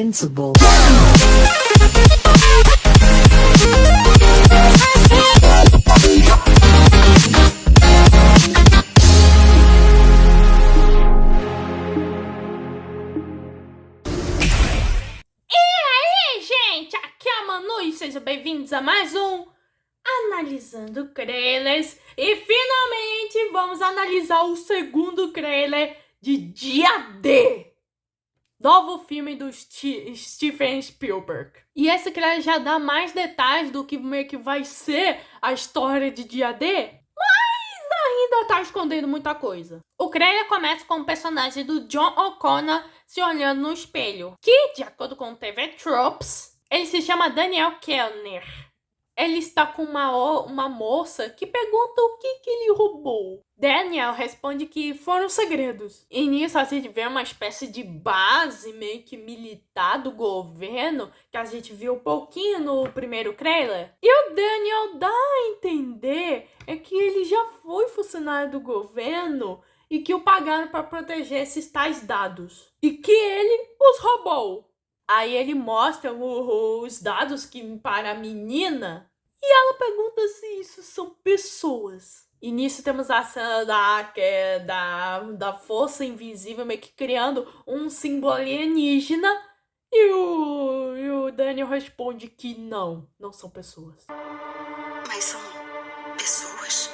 Invincible. Gente, aqui é a Manu e sejam bem-vindos a mais um Analisando Trailers. E finalmente vamos analisar o segundo trailer de Dia D, novo filme do Steven Spielberg. E esse trailer já dá mais detalhes do que meio que vai ser a história de Dia D, mas ainda tá escondendo muita coisa. O trailer começa com o personagem do John O'Connor se olhando no espelho, que, de acordo com o TV Tropes, ele se chama Daniel Kellner. Ele está com uma moça que pergunta o que ele roubou. Daniel responde que foram segredos. E nisso a gente vê uma espécie de base meio que militar do governo, que a gente viu um pouquinho no primeiro trailer. E o Daniel dá a entender que ele já foi funcionário do governo e que o pagaram para proteger esses tais dados. E que ele os roubou. Aí ele mostra os dados para a menina e ela pergunta se isso são pessoas. E nisso temos a cena da força invisível meio que criando um símbolo alienígena e o Daniel responde que não são pessoas. Mas são pessoas?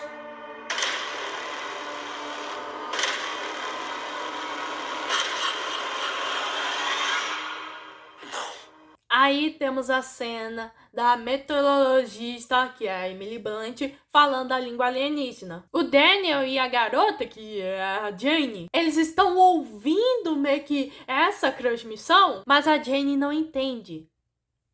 Aí temos a cena da meteorologista, que é a Emily Blunt, falando a língua alienígena. O Daniel e a garota, que é a Jane, eles estão ouvindo meio que essa transmissão, mas a Jane não entende.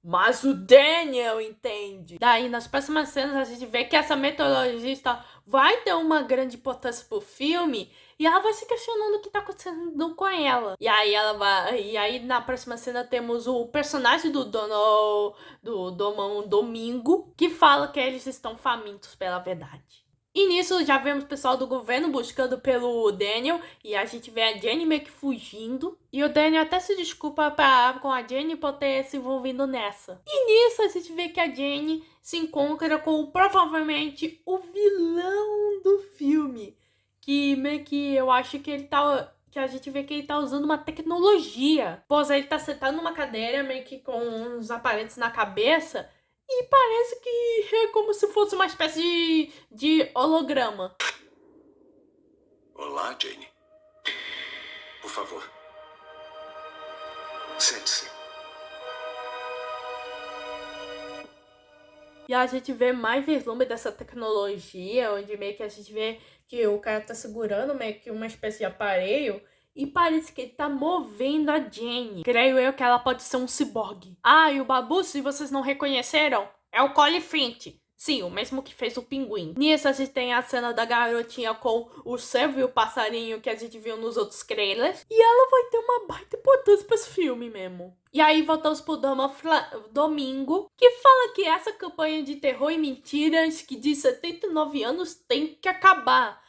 Mas o Daniel entende. Daí, nas próximas cenas, a gente vê que essa meteorologista vai ter uma grande importância pro filme e ela vai se questionando o que tá acontecendo com ela. E aí na próxima cena temos o personagem do Domingo, que fala que eles estão famintos pela verdade. E nisso já vemos o pessoal do governo buscando pelo Daniel e a gente vê a Jenny meio que fugindo. E o Daniel até se desculpa com a Jenny por ter se envolvido nessa. E nisso a gente vê que a Jenny se encontra com provavelmente o vilão do filme. Que meio que eu acho que ele tá... que a gente vê que ele tá usando uma tecnologia. Pois ele tá sentado numa cadeira meio que com uns aparelhos na cabeça. E parece que é como se fosse uma espécie de holograma. Olá, Jane. Por favor. Sente-se. E a gente vê mais vislumbre dessa tecnologia, onde meio que a gente vê que o cara tá segurando meio que uma espécie de aparelho e parece que ele tá movendo a Jane. Creio eu que ela pode ser um ciborgue. Ah, e o Babu, se vocês não reconheceram, é o Colin Firth. Sim, o mesmo que fez o Pinguim. Nisso a gente tem a cena da garotinha com o Servo e o passarinho que a gente viu nos outros trailers. E ela vai ter uma baita importância pra esse filme mesmo. E aí voltamos pro Domingo, que fala que essa campanha de terror e mentiras que de 79 anos tem que acabar.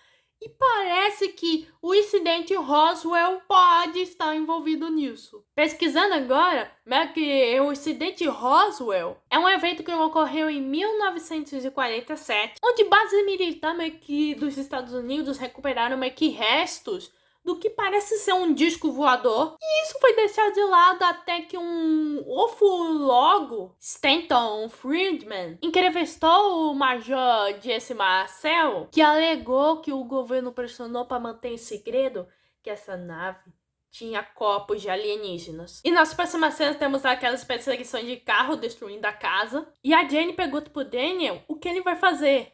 E parece que o incidente Roswell pode estar envolvido nisso. Pesquisando agora, que o incidente Roswell é um evento que ocorreu em 1947, onde bases militares meio que dos Estados Unidos recuperaram meio que restos do que parece ser um disco voador. E isso foi deixado de lado até que um ufólogo, Stanton Friedman, entrevistou o Major Jesse Marcel, que alegou que o governo pressionou para manter em segredo que essa nave tinha corpos de alienígenas. E nas próximas cenas temos aquelas perseguições de carro destruindo a casa. E a Jane pergunta pro Daniel o que ele vai fazer.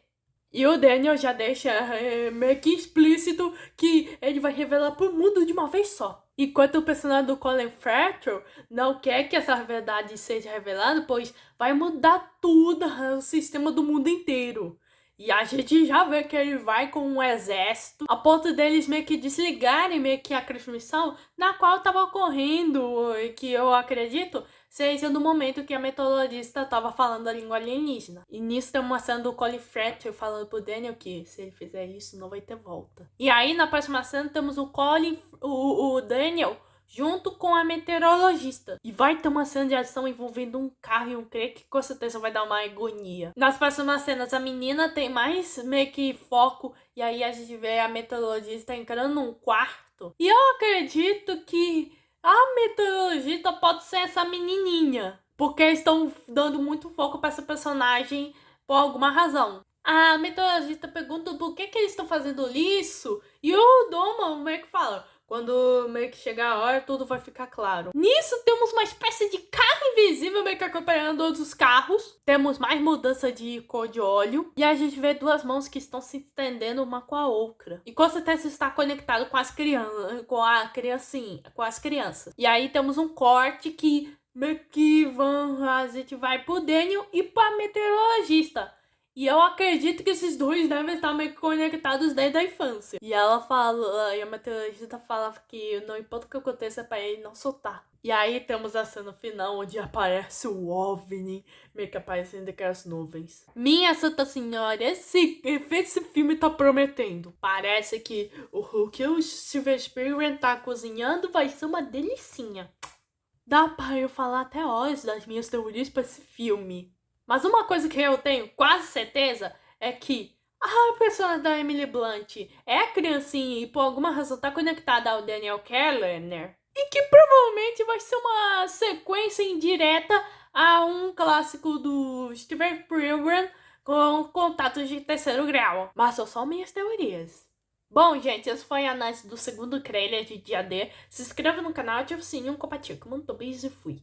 E o Daniel já deixa meio que explícito que ele vai revelar pro mundo de uma vez só. Enquanto o personagem do Colin Firth não quer que essa verdade seja revelada, pois vai mudar tudo o sistema do mundo inteiro. E a gente já vê que ele vai com um exército, a ponto deles meio que desligarem meio que a transmissão na qual estava ocorrendo, que eu acredito seja no momento que a meteorologista estava falando a língua alienígena. E nisso tem uma cena do Colin Firth falando pro Daniel que se ele fizer isso não vai ter volta. E aí na próxima cena temos o Daniel junto com a meteorologista. E vai ter uma cena de ação envolvendo um carro e um crê que com certeza vai dar uma agonia. Nas próximas cenas, a menina tem mais meio que foco, e aí a gente vê a meteorologista entrando num quarto. E eu acredito que a meteorologista pode ser essa menininha, porque eles estão dando muito foco para essa personagem por alguma razão. A meteorologista pergunta por que eles estão fazendo isso, e o Doma meio que fala: quando meio que chegar a hora, tudo vai ficar claro. Nisso, temos uma espécie de carro invisível meio que acompanhando todos os carros. Temos mais mudança de cor de óleo. E a gente vê duas mãos que estão se estendendo uma com a outra. E com certeza está conectado com as crianças, com as crianças. E aí temos um corte que meio que a gente vai pro Daniel e pra meteorologista. E eu acredito que esses dois devem estar meio que conectados desde a infância. E ela fala, e a meteorologista fala que não importa o que aconteça, é pra ele não soltar. E aí temos a cena final onde aparece o OVNI, meio que aparecendo daquelas nuvens. Minha Santa Senhora, esse filme tá prometendo. Parece que o que o Steven Spielberg tá cozinhando vai ser uma delicinha. Dá pra eu falar até horas das minhas teorias pra esse filme. Mas uma coisa que eu tenho quase certeza é que a personagem da Emily Blunt é a criancinha e por alguma razão tá conectada ao Daniel Kellner. E que provavelmente vai ser uma sequência indireta a um clássico do Steven Spielberg com contatos de terceiro grau. Mas são só minhas teorias. Bom, gente, esse foi a análise do segundo trailer de Dia D. Se inscreva no canal, ative o sininho, compartilhe, comenta, beijo e fui.